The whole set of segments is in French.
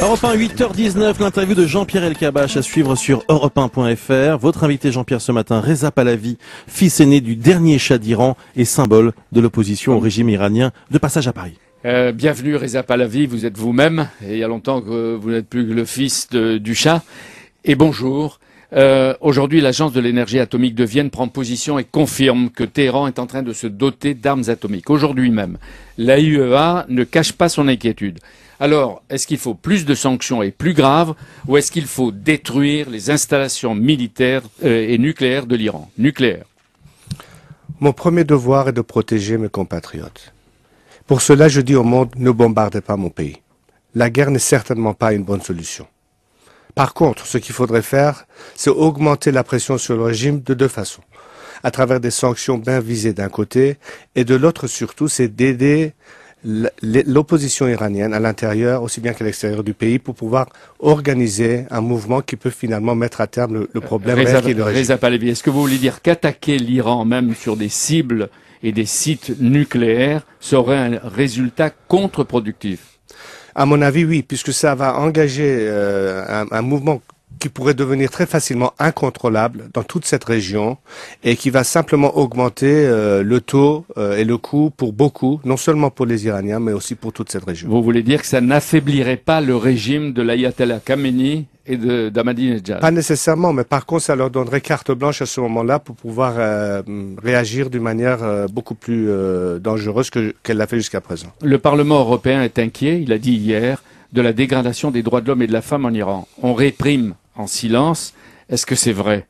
Europe 1, 8h19, l'interview de Jean-Pierre Elkabbach à suivre sur europe1.fr. Votre invité Jean-Pierre ce matin, Reza Pahlavi, fils aîné du dernier Shah d'Iran et symbole de l'opposition au régime iranien, de passage à Paris. Bienvenue Reza Pahlavi, vous êtes vous-même, et il y a longtemps que vous n'êtes plus le fils du Shah. Et bonjour. Aujourd'hui, l'Agence de l'énergie atomique de Vienne prend position et confirme que Téhéran est en train de se doter d'armes atomiques. Aujourd'hui même, l'AIEA ne cache pas son inquiétude. Alors, est-ce qu'il faut plus de sanctions et plus graves, ou est-ce qu'il faut détruire les installations militaires et nucléaires de l'Iran? Nucléaire. Mon premier devoir est de protéger mes compatriotes. Pour cela, je dis au monde, ne bombardez pas mon pays. La guerre n'est certainement pas une bonne solution. Par contre, ce qu'il faudrait faire, c'est augmenter la pression sur le régime de deux façons. À travers des sanctions bien visées d'un côté, et de l'autre surtout, c'est d'aider l'opposition iranienne à l'intérieur aussi bien qu'à l'extérieur du pays pour pouvoir organiser un mouvement qui peut finalement mettre à terme le problème réel qui est le régime. Reza Pahlavi, est-ce que vous voulez dire qu'attaquer l'Iran même sur des cibles et des sites nucléaires serait un résultat contre-productif? À mon avis, oui, puisque ça va engager un mouvement qui pourrait devenir très facilement incontrôlable dans toute cette région et qui va simplement augmenter le taux et le coût pour beaucoup, non seulement pour les Iraniens, mais aussi pour toute cette région. Vous voulez dire que ça n'affaiblirait pas le régime de l'Ayatollah Khamenei et d'Ahmadinejad? Pas nécessairement, mais par contre, ça leur donnerait carte blanche à ce moment-là pour pouvoir réagir d'une manière beaucoup plus dangereuse qu'elle l'a fait jusqu'à présent. Le Parlement européen est inquiet, il a dit hier, de la dégradation des droits de l'homme et de la femme en Iran. On réprime en silence. Est-ce que c'est vrai,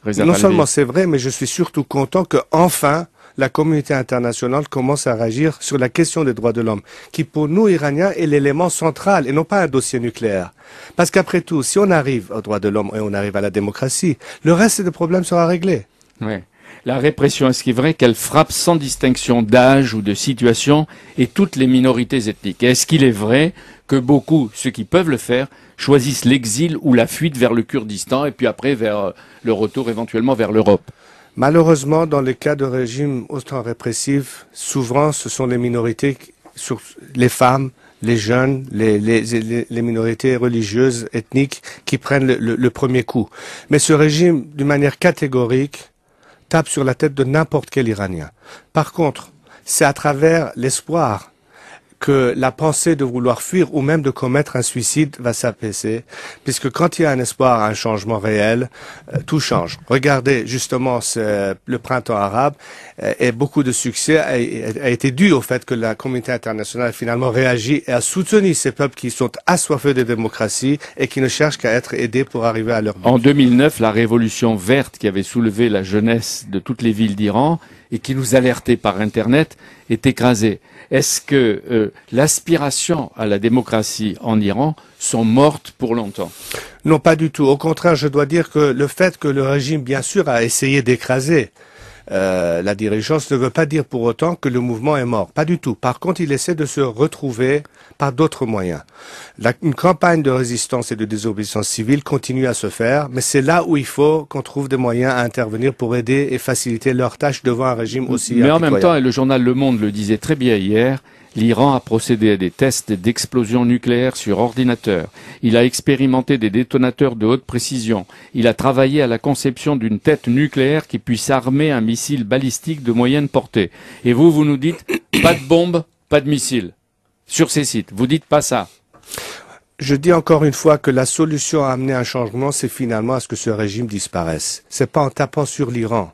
Reza Non Pahlavi? seulement c'est vrai, mais je suis surtout content que enfin la communauté internationale commence à réagir sur la question des droits de l'homme, qui pour nous, Iraniens, est l'élément central et non pas un dossier nucléaire. Parce qu'après tout, si on arrive aux droits de l'homme et on arrive à la démocratie, le reste des problèmes sera réglé. Oui. La répression, est-ce qu'il est vrai qu'elle frappe sans distinction d'âge ou de situation et toutes les minorités ethniques? Est-ce qu'il est vrai que beaucoup, ceux qui peuvent le faire, choisissent l'exil ou la fuite vers le Kurdistan et puis après vers le retour éventuellement vers l'Europe? Malheureusement, dans les cas de régimes autant répressifs, souvent ce sont les minorités, les femmes, les jeunes, les minorités religieuses, ethniques, qui prennent le premier coup. Mais ce régime, d'une manière catégorique, tape sur la tête de n'importe quel Iranien. Par contre, c'est à travers l'espoir que la pensée de vouloir fuir ou même de commettre un suicide va s'apaiser, puisque quand il y a un espoir, un changement réel, tout change. Regardez, justement, le printemps arabe et beaucoup de succès a été dû au fait que la communauté internationale a finalement réagi et a soutenu ces peuples qui sont assoiffés de démocratie et qui ne cherchent qu'à être aidés pour arriver à leur but. En 2009, la révolution verte qui avait soulevé la jeunesse de toutes les villes d'Iran et qui nous alertait par Internet est écrasée. Est-ce que l'aspiration à la démocratie en Iran sont mortes pour longtemps? Non, pas du tout. Au contraire, je dois dire que le fait que le régime, bien sûr, a essayé d'écraser la dirigeance ne veut pas dire pour autant que le mouvement est mort. Pas du tout. Par contre, il essaie de se retrouver par d'autres moyens. Une campagne de résistance et de désobéissance civile continue à se faire, mais c'est là où il faut qu'on trouve des moyens à intervenir pour aider et faciliter leurs tâches devant un régime aussi Mais en même impitoyable. temps, et le journal Le Monde le disait très bien hier, l'Iran a procédé à des tests d'explosion nucléaire sur ordinateur. Il a expérimenté des détonateurs de haute précision. Il a travaillé à la conception d'une tête nucléaire qui puisse armer un missile balistique de moyenne portée. Et vous nous dites, pas de bombe, pas de missile. Sur ces sites, vous dites pas ça. Je dis encore une fois que la solution à amener un changement, c'est finalement à ce que ce régime disparaisse. C'est pas en tapant sur l'Iran,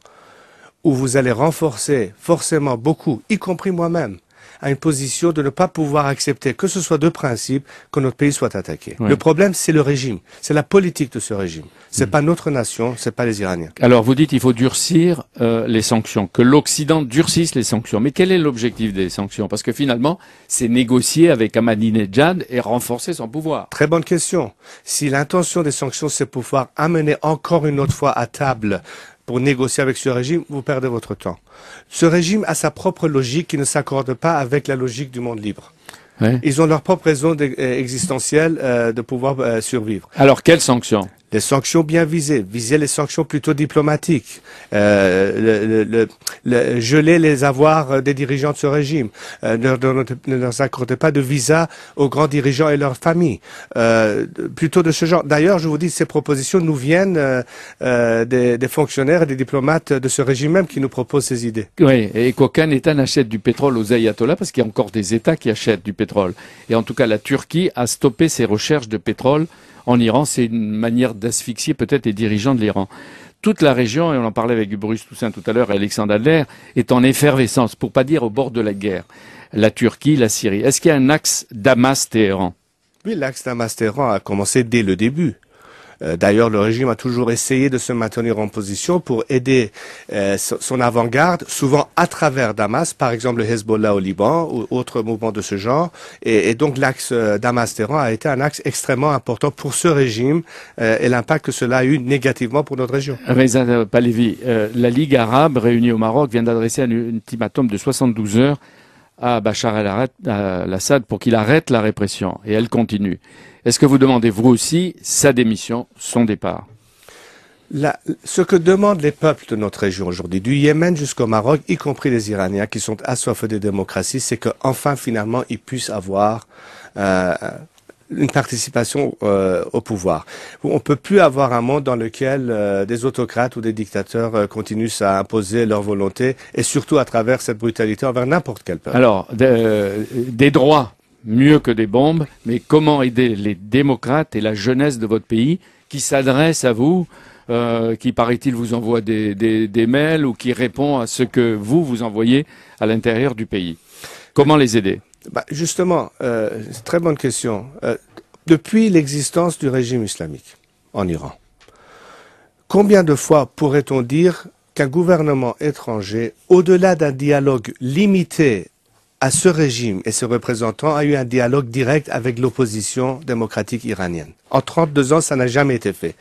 où vous allez renforcer forcément beaucoup, y compris moi-même, à une position de ne pas pouvoir accepter, que ce soit de principe, que notre pays soit attaqué. Ouais. Le problème, c'est le régime. C'est la politique de ce régime. C'est pas notre nation, c'est pas les Iraniens. Alors vous dites qu'il faut durcir les sanctions, que l'Occident durcisse les sanctions. Mais quel est l'objectif des sanctions? Parce que finalement, c'est négocier avec Ahmadinejad et renforcer son pouvoir. Très bonne question. Si l'intention des sanctions, c'est pouvoir amener encore une autre fois à table pour négocier avec ce régime, vous perdez votre temps. Ce régime a sa propre logique qui ne s'accorde pas avec la logique du monde libre. Ouais. Ils ont leur propre raison existentielle de pouvoir survivre. Alors quelles sanctions? Les sanctions bien visées, viser les sanctions plutôt diplomatiques, geler les avoirs des dirigeants de ce régime, ne leur accorder pas de visa aux grands dirigeants et leurs familles, plutôt de ce genre. D'ailleurs, je vous dis, ces propositions nous viennent des fonctionnaires et des diplomates de ce régime même qui nous proposent ces idées. Oui, et qu'aucun État n'achète du pétrole aux ayatollahs parce qu'il y a encore des États qui achètent du pétrole. Et en tout cas, la Turquie a stoppé ses recherches de pétrole en Iran. C'est une manière d'asphyxier peut-être les dirigeants de l'Iran. Toute la région, et on en parlait avec Bruce Toussaint tout à l'heure et Alexandre Adler, est en effervescence, pour pas dire au bord de la guerre. La Turquie, la Syrie. Est-ce qu'il y a un axe Damas-Téhéran? Oui, l'axe Damas-Téhéran a commencé dès le début. D'ailleurs, le régime a toujours essayé de se maintenir en position pour aider son avant-garde, souvent à travers Damas, par exemple le Hezbollah au Liban ou autres mouvements de ce genre. Et donc l'axe Damas-Téhéran a été un axe extrêmement important pour ce régime et l'impact que cela a eu négativement pour notre région. Reza Pahlavi, la Ligue arabe réunie au Maroc vient d'adresser un ultimatum de 72 heures à Bachar el-Assad pour qu'il arrête la répression. Et elle continue. Est-ce que vous demandez, vous aussi, sa démission, son départ? Ce que demandent les peuples de notre région aujourd'hui, du Yémen jusqu'au Maroc, y compris les Iraniens qui sont assoiffés de démocratie, c'est qu'enfin, finalement, ils puissent avoir une participation au pouvoir. On ne peut plus avoir un monde dans lequel des autocrates ou des dictateurs continuent à imposer leur volonté, et surtout à travers cette brutalité envers n'importe quel peuple. Alors, des droits, mieux que des bombes, mais comment aider les démocrates et la jeunesse de votre pays qui s'adressent à vous, qui, paraît-il, vous envoie des mails ou qui répond à ce que vous envoyez à l'intérieur du pays? Comment les aider? Justement, c'est une très bonne question. Depuis l'existence du régime islamique en Iran, combien de fois pourrait-on dire qu'un gouvernement étranger, au-delà d'un dialogue limité à ce régime et ses représentants, a eu un dialogue direct avec l'opposition démocratique iranienne? En 32 ans, ça n'a jamais été fait.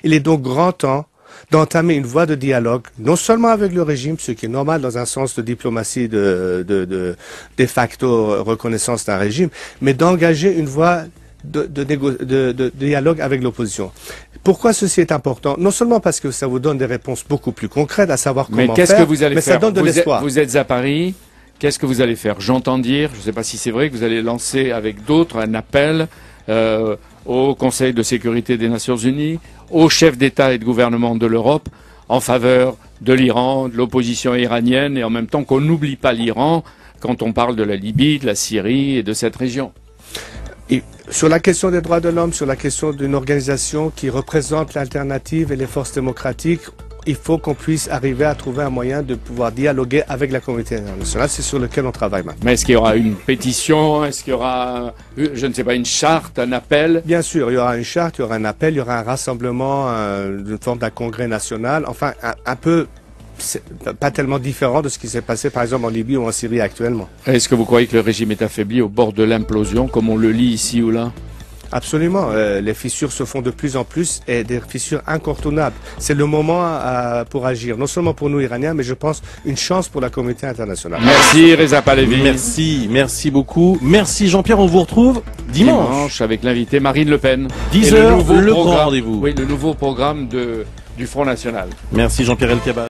Il est donc grand temps d'entamer une voie de dialogue, non seulement avec le régime, ce qui est normal dans un sens de diplomatie de facto reconnaissance d'un régime, mais d'engager une voie de dialogue avec l'opposition. Pourquoi ceci est important? Non seulement parce que ça vous donne des réponses beaucoup plus concrètes, à savoir comment faire, mais qu'est-ce que vous allez faire? Ça donne de l'espoir. Vous êtes à Paris, qu'est-ce que vous allez faire? J'entends dire, je ne sais pas si c'est vrai, que vous allez lancer avec d'autres un appel au Conseil de sécurité des Nations Unies, aux chefs d'État et de gouvernement de l'Europe, en faveur de l'Iran, de l'opposition iranienne, et en même temps qu'on n'oublie pas l'Iran quand on parle de la Libye, de la Syrie et de cette région. Et sur la question des droits de l'homme, sur la question d'une organisation qui représente l'alternative et les forces démocratiques, il faut qu'on puisse arriver à trouver un moyen de pouvoir dialoguer avec la communauté internationale. C'est sur lequel on travaille maintenant. Mais est-ce qu'il y aura une pétition? Est-ce qu'il y aura, je ne sais pas, une charte, un appel? Bien sûr, il y aura une charte, il y aura un appel, il y aura un rassemblement, une forme d'un congrès national. Enfin, un peu, pas tellement différent de ce qui s'est passé par exemple en Libye ou en Syrie actuellement. Est-ce que vous croyez que le régime est affaibli au bord de l'implosion, comme on le lit ici ou là? Absolument. Les fissures se font de plus en plus et des fissures incontournables. C'est le moment pour agir, non seulement pour nous Iraniens, mais je pense une chance pour la communauté internationale. Merci Reza Pahlavi. Merci beaucoup. Merci Jean-Pierre, on vous retrouve dimanche avec l'invité Marine Le Pen. 10h, le grand rendez-vous. Oui, le nouveau programme du Front National. Merci Jean-Pierre El Kabbach.